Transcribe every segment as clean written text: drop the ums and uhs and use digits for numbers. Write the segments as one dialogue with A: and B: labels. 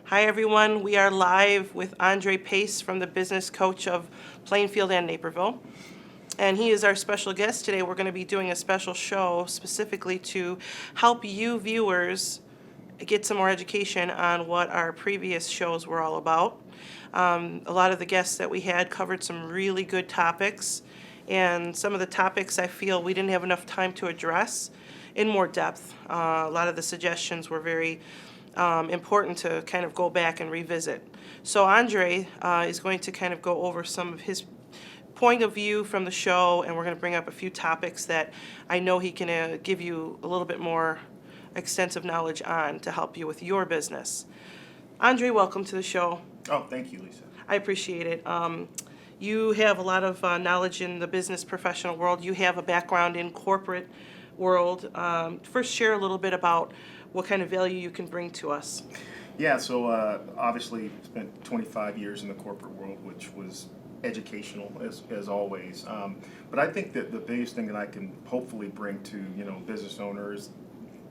A: Hi, everyone. We are live with Aundre Pace from the Business Coach of Plainfield and Naperville. And he is our special guest today. We're going to be doing a special show specifically to help you viewers get some more education on what our previous shows were all about. A lot of the guests that we had covered some really good topics, and some of the topics I feel we didn't have enough time to address in more depth. A lot of the suggestions were very important to kind of go back and revisit. So Aundre is going to kind of go over some of his point of view from the show, and we're going to bring up a few topics that I know he can give you a little bit more extensive knowledge on to help you with your business. Aundre, welcome to the show.
B: Oh, thank you, Lisa.
A: I appreciate it. You have a lot of knowledge in the business professional world. You have a background in corporate world. First, share a little bit about what kind of value you can bring to us.
B: Yeah, so obviously spent 25 years in the corporate world, which was educational as always. But I think that the biggest thing that I can hopefully bring to business owners,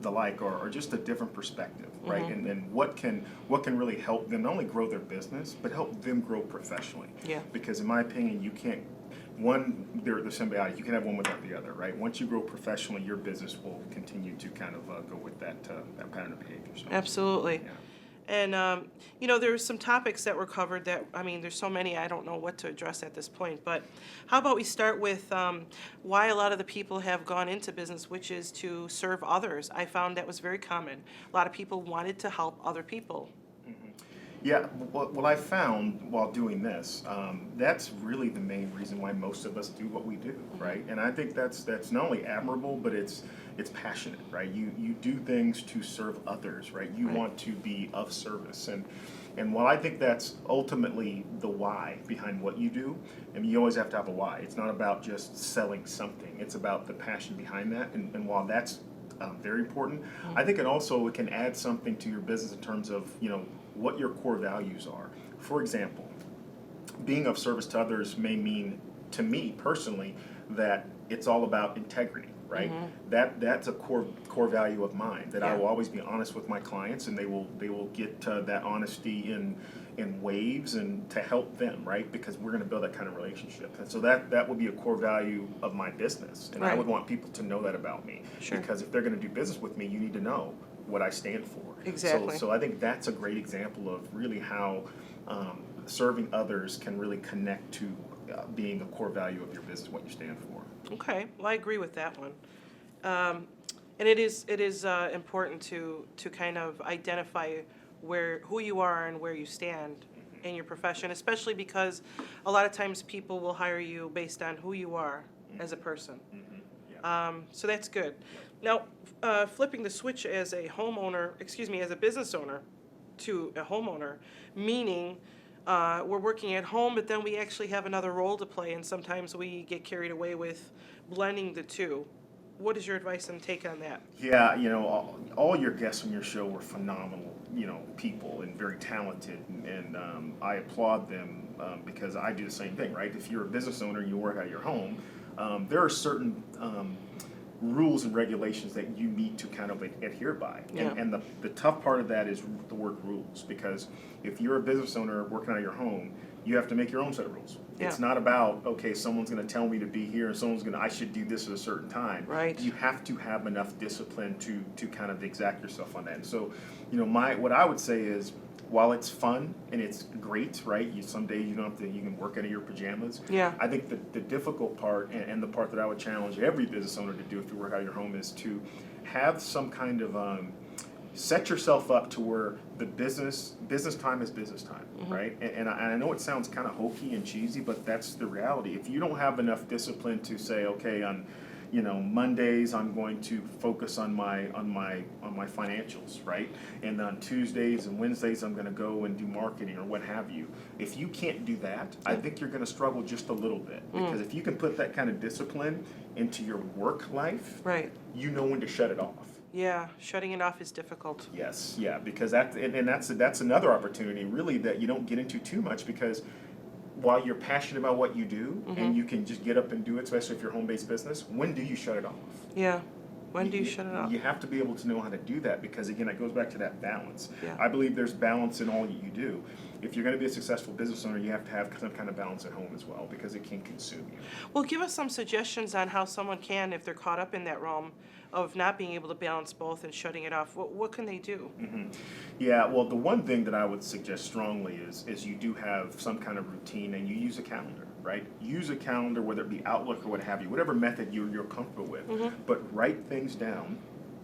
B: the like, are just a different perspective, right?
A: Mm-hmm.
B: And what can really help them not only grow their business, but help them grow professionally.
A: Yeah.
B: Because in my opinion, you can't. They're symbiotic. You can have one without the other, right? Once you grow professionally, your business will continue to kind of go with that pattern of behavior. So,
A: Absolutely.
B: yeah.
A: And, there's some topics that were covered that, there's so many, I don't know what to address at this point. But how about we start with why a lot of the people have gone into business, which is to serve others. I found that was very common. A lot of people wanted to help other people.
B: Yeah, what I found while doing this, that's really the main reason why most of us do what we do, right? And I think that's not only admirable, but it's passionate, right? You do things to serve others, right? You want to be of service, and while I think that's ultimately the why behind what you do, I mean, you always have to have a why. It's not about just selling something. It's about the passion behind that, and while that's very important, I think it can add something to your business in terms of what your core values are. For example, being of service to others may mean, to me personally, that it's all about integrity, right? Mm-hmm. That's a core value of mine, that I will always be honest with my clients, and they will get that honesty in waves and to help them, right? Because we're going to build that kind of relationship. And so that would be a core value of my business, and I would want people to know that about me.
A: Sure.
B: Because if they're going to do business with me, you need to know what I stand for.
A: Exactly.
B: So I think that's a great example of really how serving others can really connect to being a core value of your business, what you stand for.
A: Okay, well, I agree with that one. And it is important to kind of identify who you are and where you stand in your profession, especially because a lot of times people will hire you based on who you are as a person.
B: Yeah.
A: So that's good. Now, flipping the switch as a business owner to a homeowner, meaning we're working at home, but then we actually have another role to play, and sometimes we get carried away with blending the two. What is your advice and take on that?
B: Yeah, all your guests on your show were phenomenal, people and very talented, and I applaud them because I do the same thing, right? If you're a business owner and you work out of your home, there are certain rules and regulations that you need to kind of adhere by.
A: Yeah.
B: And the tough part of that is the word rules, because if you're a business owner working out of your home, you have to make your own set of rules.
A: Yeah.
B: It's not about, okay, someone's going to tell me to be here and I should do this at a certain time.
A: Right.
B: You have to have enough discipline to kind of exact yourself on that. And so, what I would say is, while it's fun and it's great, right? Some days you can work out of your pajamas.
A: Yeah.
B: I think the difficult part and the part that I would challenge every business owner to do if you work out of your home is to have some kind of set yourself up to where the business time is business time, right? And I know it sounds kind of hokey and cheesy, but that's the reality. If you don't have enough discipline to say, okay, on Mondays I'm going to focus on my financials, right? And on Tuesdays and Wednesdays I'm going to go and do marketing or what have you. If you can't do that, I think you're going to struggle just a little bit, because if you can put that kind of discipline into your work life,
A: Right.
B: you know when to shut it off.
A: Yeah, shutting it off is difficult.
B: Yes, yeah, because that's another opportunity really that you don't get into too much, because while you're passionate about what you do and you can just get up and do it, especially if you're home-based business, when do you shut it off?
A: Yeah. When do you shut it off?
B: You have to be able to know how to do that because, again, it goes back to that balance.
A: Yeah.
B: I believe there's balance in all that you do. If you're going to be a successful business owner, you have to have some kind of balance at home as well because it can consume you.
A: Well, give us some suggestions on how someone can, if they're caught up in that realm of not being able to balance both and shutting it off. What can they do?
B: Yeah, well, the one thing that I would suggest strongly is you do have some kind of routine and you use a calendar, right? Use a calendar, whether it be Outlook or what have you, whatever method you're comfortable with, but write things down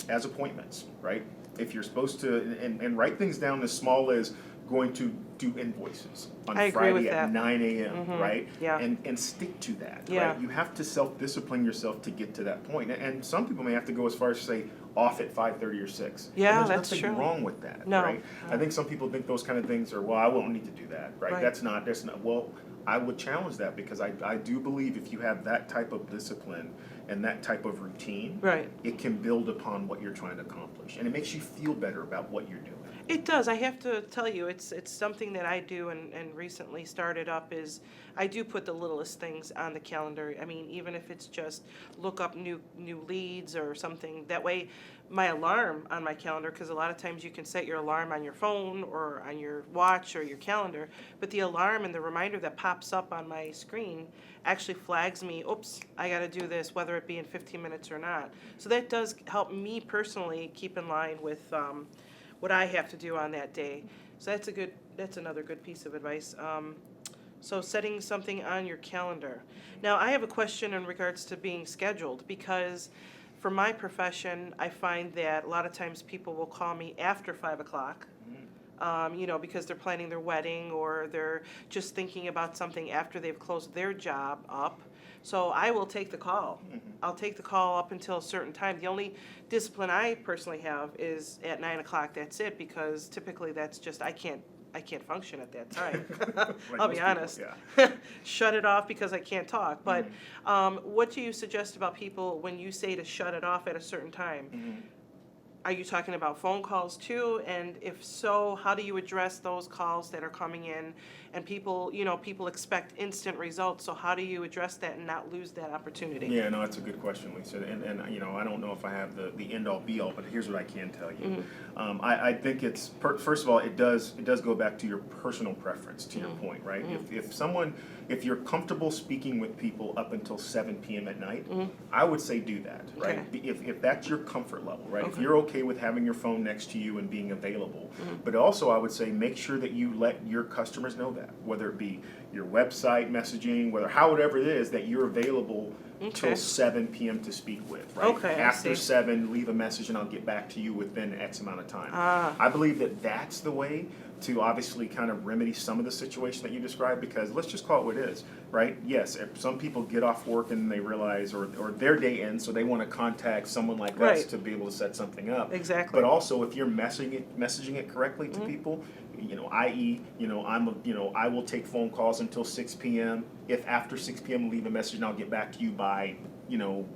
B: as appointments, right? If you're supposed to, and write things down as small as going to do invoices on
A: I agree with
B: Friday at
A: that.
B: 9 a.m., right?
A: Yeah.
B: And stick to that,
A: Yeah.
B: right? You have to self-discipline yourself to get to that point. And some people may have to go as far as to say off at 5:30 or 6.
A: Yeah,
B: and there's
A: that's
B: nothing
A: true.
B: wrong with that,
A: No.
B: right? I think some people think those kind of things are, well, I won't need to do that, right?
A: Right.
B: That's not, well, I would challenge that because I do believe if you have that type of discipline and that type of routine,
A: Right.
B: it can build upon what you're trying to accomplish. And it makes you feel better about what you're doing.
A: It does. I have to tell you, it's something that I do and recently started up is I do put the littlest things on the calendar. I mean, even if it's just look up new leads or something. That way, my alarm on my calendar, because a lot of times you can set your alarm on your phone or on your watch or your calendar, but the alarm and the reminder that pops up on my screen actually flags me, oops, I got to do this, whether it be in 15 minutes or not. So that does help me personally keep in line with what I have to do on that day. So that's another good piece of advice. So setting something on your calendar. Now, I have a question in regards to being scheduled because for my profession, I find that a lot of times people will call me after 5 o'clock, because they're planning their wedding or they're just thinking about something after they've closed their job up. So I will take the call. I'll take the call up until a certain time. The only discipline I personally have is at 9 o'clock. That's it, because typically that's just I can't function at that time.
B: Like
A: I'll
B: most
A: be
B: people,
A: honest.
B: yeah.
A: Shut it off because I can't talk. But what do you suggest about people when you say to shut it off at a certain time? Are you talking about phone calls too? And if so, how do you address those calls that are coming in? And people expect instant results. So how do you address that and not lose that opportunity?
B: Yeah, no, that's a good question, Lisa. And I don't know if I have the end all be all, but here's what I can tell you. I think it's first of all, it does go back to your personal preference. To your point, right? If you're comfortable speaking with people up until 7 p.m. at night, I would say do that, right?
A: Okay.
B: If that's your comfort level, right? If
A: Okay.
B: you're okay with having your phone next to you and being available, but also I would say make sure that you let your customers know that, whether it be your website messaging, whatever it is, that you're available till
A: Okay.
B: 7 p.m. to speak with, right?
A: Okay, I
B: After
A: see.
B: 7, leave a message and I'll get back to you within X amount of time. I believe that that's the way to obviously kind of remedy some of the situation that you described, because let's just call it what it is, right? Yes, if some people get off work and they realize, or their day ends, so they want to contact someone like us
A: Right.
B: to be able to set something up.
A: Exactly.
B: But also, if you're messaging it correctly to people, i.e., I will take phone calls until 6 p.m. If after 6 p.m. leave a message and I'll get back to you by,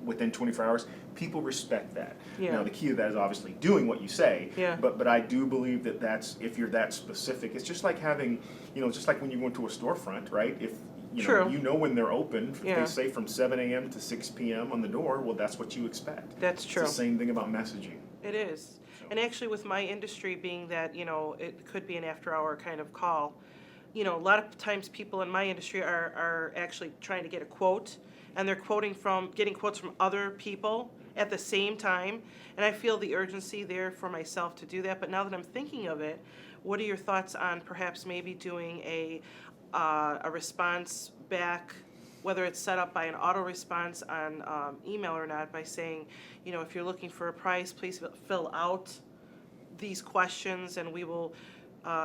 B: within 24 hours, people respect that.
A: Yeah.
B: Now, the key to that is obviously doing what you say,
A: Yeah.
B: but I do believe that if you're that specific, it's just like having, just like when you go into a storefront, right? If
A: True.
B: when they're open, if
A: Yeah.
B: they say from 7 a.m. to 6 p.m. on the door, well, that's what you expect.
A: That's true.
B: It's the same thing about messaging.
A: It is. And actually with my industry being that, it could be an after-hour kind of call, a lot of times people in my industry are actually trying to get a quote, and they're getting quotes from other people at the same time. And I feel the urgency there for myself to do that. But now that I'm thinking of it, what are your thoughts on perhaps maybe doing a response back, whether it's set up by an auto response on email or not, by saying, if you're looking for a price, please fill out these questions and we will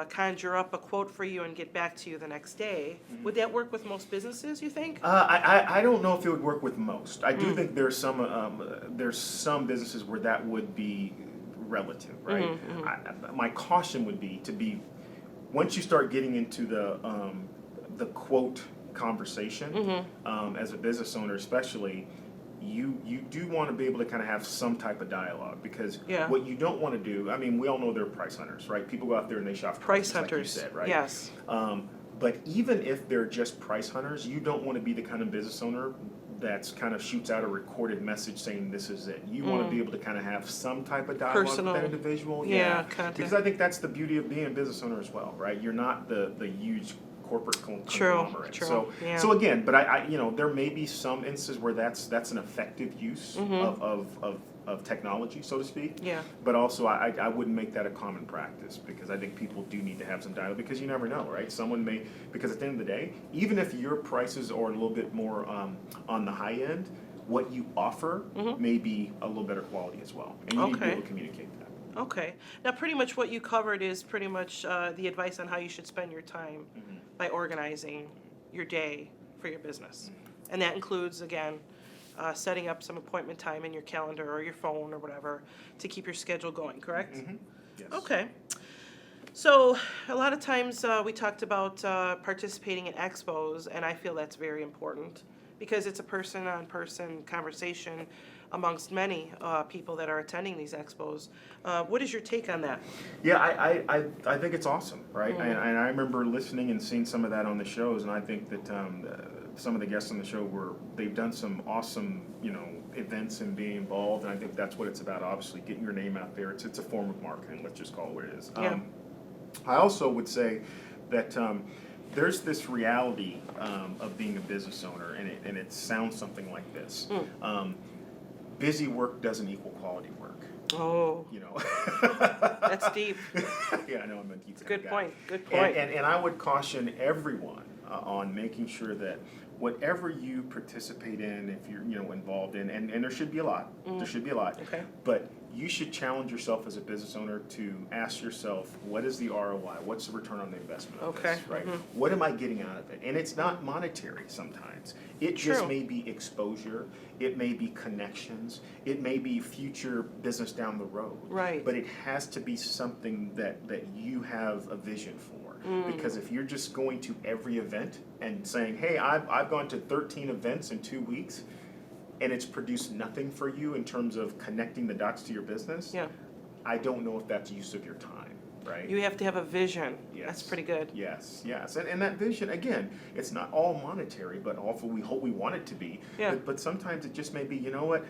A: conjure up a quote for you and get back to you the next day. Would that work with most businesses, you think?
B: I don't know if it would work with most. I do think there's some businesses where that would be relative, right? My caution would be once you start getting into the quote conversation, as a business owner especially, you do want to be able to kind of have some type of dialogue, because
A: Yeah.
B: what you don't want to do, I mean, we all know they're price hunters, right? People go out there and they shop for
A: Price
B: prices, like you
A: hunters,
B: said, right?
A: yes.
B: But even if they're just price hunters, you don't want to be the kind of business owner that's kind of shoots out a recorded message saying this is it. You want to be able to kind of have some type of dialogue
A: Personal.
B: with that individual.
A: Yeah, content.
B: Because I think that's the beauty of being a business owner as well, right? You're not the huge corporate conglomerate.
A: True.
B: So
A: Yeah.
B: so again, but I there may be some instances where that's an effective use of technology, so to speak.
A: Yeah.
B: But also, I wouldn't make that a common practice, because I think people do need to have some dialogue, because you never know, right? Someone may, because at the end of the day, even if your prices are a little bit more on the high end, what you offer may be a little better quality as well. And you need to be
A: Okay.
B: able to communicate that.
A: Okay. Now, pretty much what you covered is pretty much the advice on how you should spend your time by organizing your day for your business. And that includes, again, setting up some appointment time in your calendar or your phone or whatever to keep your schedule going, correct?
B: Yes.
A: Okay. So a lot of times we talked about participating in expos, and I feel that's very important because it's a person-on-person conversation amongst many people that are attending these expos. What is your take on that?
B: Yeah, I think it's awesome, right? And I remember listening and seeing some of that on the shows, and I think that some of the guests on the show they've done some awesome, events and being involved, and I think that's what it's about. Obviously, getting your name out there. It's a form of marketing. Let's just call it what it is.
A: Yeah.
B: I also would say that there's this reality of being a business owner, and it sounds something like this. Busy work doesn't equal quality work.
A: Oh, that's deep.
B: Yeah, I know I'm a deep kind
A: Good
B: of guy.
A: point. Good point.
B: And I would caution everyone on making sure that whatever you participate in, if you're involved in, and there should be a lot. There should be a lot.
A: Okay.
B: But you should challenge yourself as a business owner to ask yourself, what is the ROI? What's the return on the investment of
A: Okay.
B: this, right? What am I getting out of it? And it's not monetary sometimes. It
A: True.
B: just may be exposure. It may be connections. It may be future business down the road.
A: Right.
B: But it has to be something that you have a vision for. Because if you're just going to every event and saying, hey, I've gone to 13 events in 2 weeks, and it's produced nothing for you in terms of connecting the dots to your business,
A: Yeah.
B: I don't know if that's use of your time, right?
A: You have to have a vision.
B: Yes.
A: That's pretty good.
B: Yes. And that vision, again, it's not all monetary, but also we hope we want it to be.
A: Yeah.
B: But sometimes it just may be, what,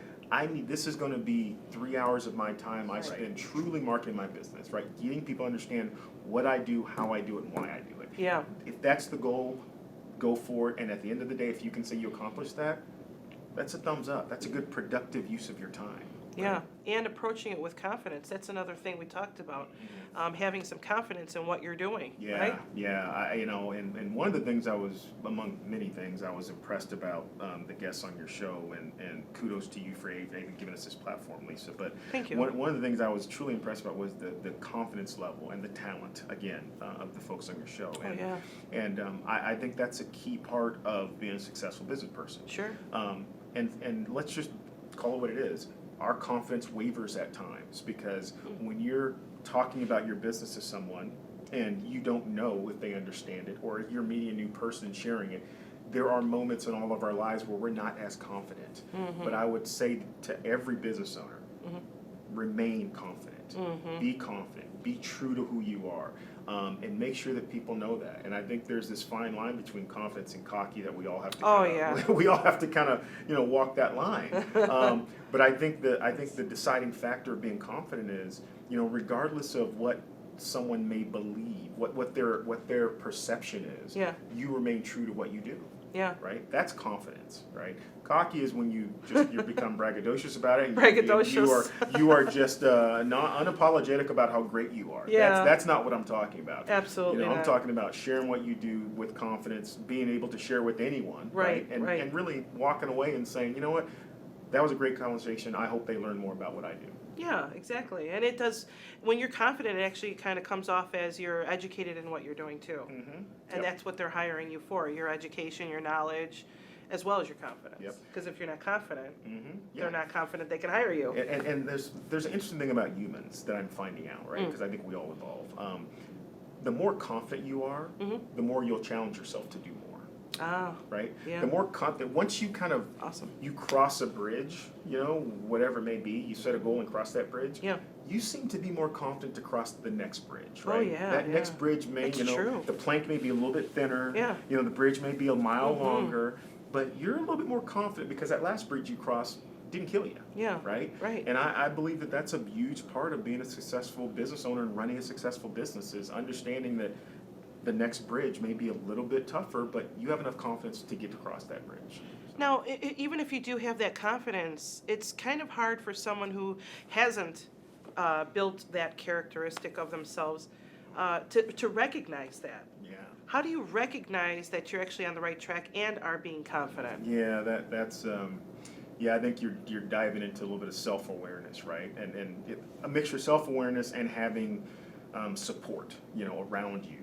B: this is going to be 3 hours of my time I spend truly marketing my business, right? Getting people to understand what I do, how I do it, and why I do it.
A: Yeah.
B: If that's the goal, go for it. And at the end of the day, if you can say you accomplished that, that's a thumbs up. That's a good productive use of your time.
A: Yeah, and approaching it with confidence. That's another thing we talked about. Having some confidence in what you're doing,
B: Yeah,
A: right?
B: yeah. And one of the things among many things, I was impressed about the guests on your show, and kudos to you for even giving us this platform, Lisa. But
A: Thank you.
B: One of the things I was truly impressed about was the confidence level and the talent, again, of the folks on your show.
A: Oh, yeah.
B: And I think that's a key part of being a successful business person.
A: Sure.
B: And let's just call it what it is. Our confidence wavers at times, because when you're talking about your business to someone and you don't know if they understand it, or if you're meeting a new person and sharing it, there are moments in all of our lives where we're not as confident. But I would say to every business owner, remain confident, be confident, be true to who you are. And make sure that people know that. And I think there's this fine line between confidence and cocky that we all have to we all have to kind of walk that line. But I think the deciding factor of being confident is, regardless of what someone may believe, what their perception is, you remain true to what you do.
A: Yeah.
B: Right? That's confidence, right? Cocky is when you become braggadocious about it. And
A: Braggadocious.
B: You are just not unapologetic about how great you are.
A: Yeah.
B: That's not what I'm talking about.
A: Absolutely
B: I'm
A: not.
B: talking about sharing what you do with confidence, being able to share with anyone,
A: Right,
B: And
A: right.
B: and really walking away and saying, you know what, that was a great conversation. I hope they learn more about what I do.
A: Yeah, exactly. And it does, when you're confident, it actually kind of comes off as you're educated in what you're doing too. And that's what they're hiring you for, your education, your knowledge, as well as your confidence.
B: Yep.
A: Because if you're not confident,
B: Yeah.
A: they're not confident they can hire you.
B: And there's an interesting thing about humans that I'm finding out, right? Because I think we all evolve. The more confident you are, the more you'll challenge yourself to do more.
A: Ah,
B: Right?
A: Yeah.
B: The more confident, once you kind of
A: awesome.
B: you cross a bridge, whatever it may be, you set a goal and cross that bridge.
A: Yeah.
B: You seem to be more confident to cross the next bridge,
A: Oh,
B: right?
A: yeah,
B: That
A: yeah.
B: next bridge may,
A: It's true.
B: the plank may be a little bit thinner.
A: Yeah.
B: The bridge may be a mile longer, but you're a little bit more confident because that last bridge you crossed didn't kill you.
A: Yeah.
B: Right?
A: Right.
B: And I believe that that's a huge part of being a successful business owner and running a successful business is understanding that the next bridge may be a little bit tougher, but you have enough confidence to get across that bridge.
A: Now, even if you do have that confidence, it's kind of hard for someone who hasn't built that characteristic of themselves to recognize that.
B: Yeah.
A: How do you recognize that you're actually on the right track and are being confident?
B: Yeah, that's yeah, I think you're diving into a little bit of self-awareness, right? And a mixture of self-awareness and having support, around you.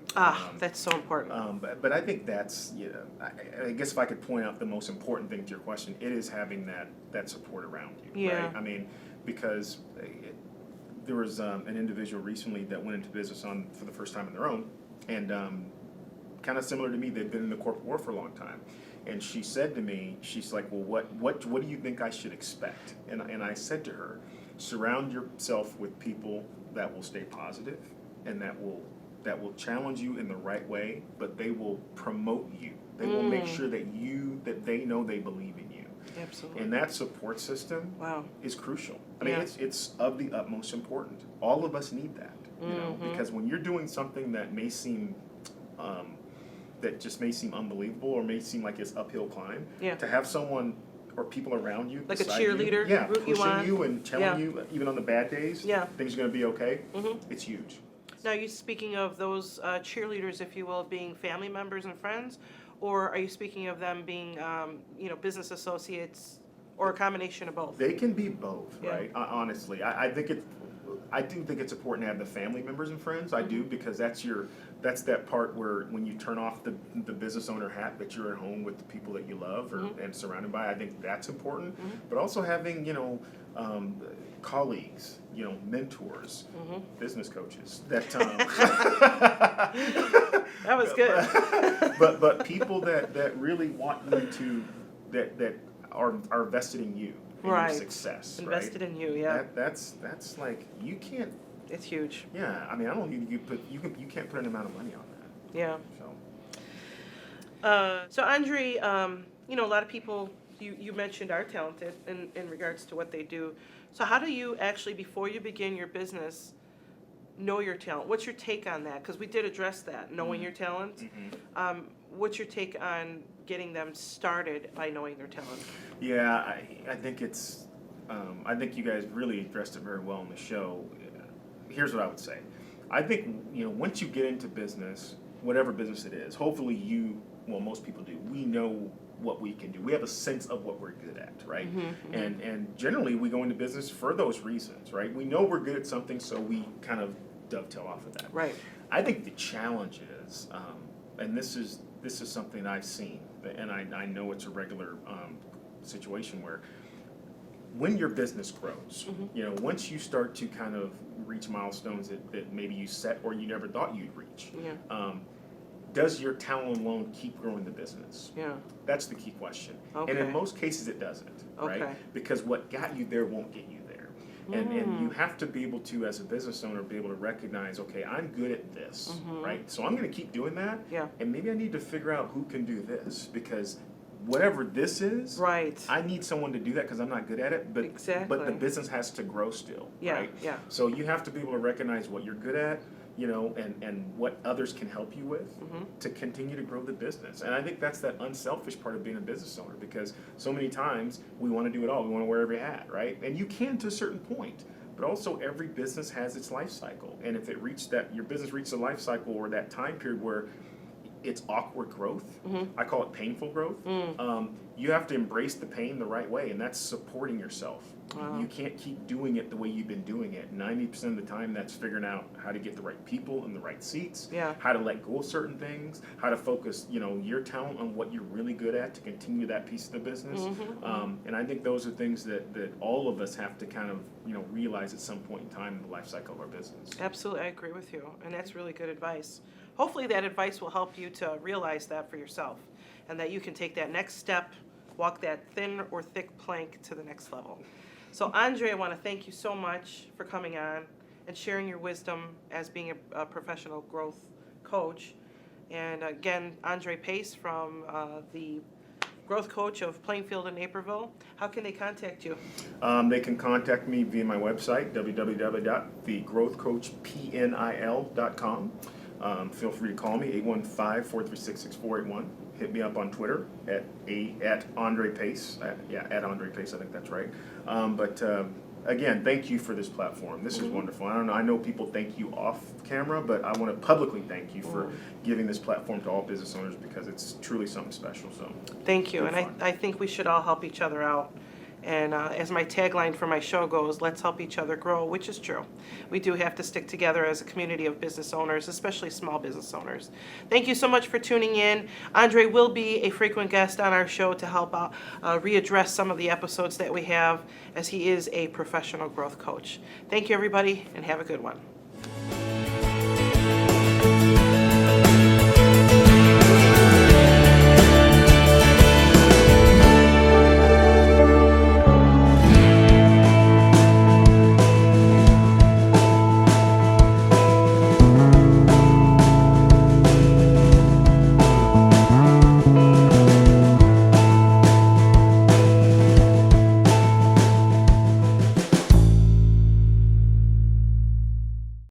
A: That's so important.
B: But I think that's, I guess if I could point out the most important thing to your question, it is having that support around you,
A: Yeah.
B: right? I mean, because there was an individual recently that went into business for the first time on their own, and kind of similar to me, they'd been in the corporate world for a long time. And she said to me, she's like, well, what do you think I should expect? And I said to her, surround yourself with people that will stay positive and that will challenge you in the right way, but they will promote you. They will make sure that they know they believe in you.
A: Absolutely.
B: And that support system
A: Wow.
B: is crucial. I mean,
A: Yeah.
B: it's of the utmost important. All of us need that, because when you're doing something that may seem may seem unbelievable or may seem like it's uphill climb,
A: Yeah.
B: to have someone or people around you,
A: Like a
B: beside
A: cheerleader,
B: you, yeah,
A: root you
B: pushing
A: on.
B: you and telling
A: Yeah.
B: you, even on the bad days,
A: Yeah.
B: things are going to be okay. It's huge.
A: Now, are you speaking of those cheerleaders, if you will, being family members and friends, or are you speaking of them being, business associates, or a combination of both?
B: They can be both,
A: Yeah.
B: right? Honestly, I do think it's important to have the family members and friends. I do, because that's that part where when you turn off the business owner hat, that you're at home with the people that you love and surrounded by. I think that's important. But also having colleagues, mentors, business coaches that
A: That was good.
B: but people that really want you to that are vested in you and
A: Right.
B: your success.
A: Invested
B: right?
A: in you, yeah.
B: That's like you can't.
A: It's huge.
B: Yeah, I mean, I don't think you can't put an amount of money on that.
A: Yeah.
B: So
A: So Aundre, a lot of people you mentioned are talented in regards to what they do. So how do you actually, before you begin your business, know your talent? What's your take on that? Because we did address that, knowing your talent. What's your take on getting them started by knowing their talent?
B: yeah, I think it's I think you guys really addressed it very well on the show. Here's what I would say. I think once you get into business, whatever business it is, hopefully most people do. We know what we can do. We have a sense of what we're good at, right? And generally we go into business for those reasons, right? We know we're good at something, so we kind of dovetail off of that.
A: Right.
B: I think the challenge is, and this is something I've seen, and I know it's a regular situation where when your business grows, once you start to kind of reach milestones that maybe you set or you never thought you'd reach,
A: Yeah.
B: does your talent alone keep growing the business?
A: Yeah.
B: That's the key question.
A: Okay.
B: And in most cases it doesn't, right?
A: Okay.
B: Because what got you there won't get you there. And you have to be able to, as a business owner, be able to recognize, okay, I'm good at this, right? So I'm going to keep doing that.
A: Yeah.
B: And maybe I need to figure out who can do this, because whatever this is,
A: Right.
B: I need someone to do that because I'm not good at it. But
A: Exactly.
B: but the business has to grow still,
A: Yeah,
B: right?
A: yeah.
B: So you have to be able to recognize what you're good at, and what others can help you with to continue to grow the business. And I think that's that unselfish part of being a business owner, because so many times we want to do it all. We want to wear every hat, right? And you can to a certain point. But also every business has its life cycle. And if your business reaches a life cycle or that time period where it's awkward growth, I call it painful growth, you have to embrace the pain the right way, and that's supporting yourself.
A: Wow.
B: You can't keep doing it the way you've been doing it. 90% of the time that's figuring out how to get the right people in the right seats,
A: Yeah.
B: how to let go of certain things, how to focus your talent on what you're really good at to continue that piece of the business. And I think those are things that all of us have to kind of realize at some point in time in the life cycle of our business.
A: Absolutely, I agree with you, and that's really good advice. Hopefully that advice will help you to realize that for yourself, and that you can take that next step, walk that thin or thick plank to the next level. So Aundre, I want to thank you so much for coming on and sharing your wisdom as being a professional growth coach. And again, Aundre Pace from the growth coach of Plainfield and Naperville. How can they contact you?
B: They can contact me via my website, www.thegrowthcoachpnil.com. Feel free to call me, 815-436-6481. Hit me up on Twitter at Aundre Pace. At Aundre Pace, I think that's right. Again, thank you for this platform. This is wonderful. I know people thank you off camera, but I want to publicly thank you for giving this platform to all business owners because it's truly something special. So
A: Thank you,
B: good
A: and
B: fun.
A: I think we should all help each other out. And as my tagline for my show goes, let's help each other grow, which is true. We do have to stick together as a community of business owners, especially small business owners. Thank you so much for tuning in. Aundre will be a frequent guest on our show to help out readdress some of the episodes that we have, as he is a professional growth coach. Thank you, everybody, and have a good one.